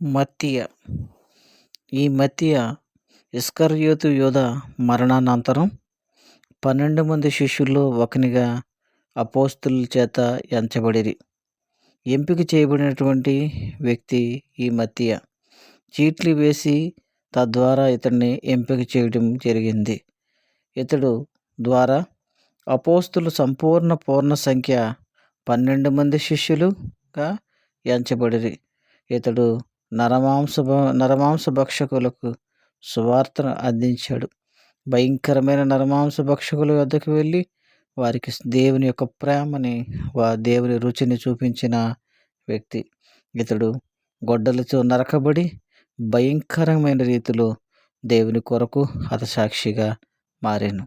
మత్తీయ. ఈ మత్తీయ ఇస్కరియోతు యూదా మరణానంతరం 12 మంది శిష్యుల్లో ఒకనిగా అపోస్తలుల చేత ఎంచబడిరి. ఎంపిక చేయబడినటువంటి వ్యక్తి ఈ మత్తీయ. చీట్లు వేసి తద్వారా ఇతన్ని ఎంపిక చేయడం జరిగింది. ఇతడు ద్వారా అపోస్తలు సంపూర్ణ పూర్ణ సంఖ్య 12 మంది శిష్యులుగా ఎంచబడిరి. ఇతడు నరమాంస భక్షకులకు సువార్తను అందించాడు. భయంకరమైన నరమాంస భక్షకుల వద్దకు వెళ్ళి వారికి దేవుని యొక్క ప్రేమని దేవుని రుచిని చూపించిన వ్యక్తి. ఇతడు గొడ్డలితో నరకబడి భయంకరమైన రీతిలో దేవుని కొరకు హతసాక్షిగా మారాను.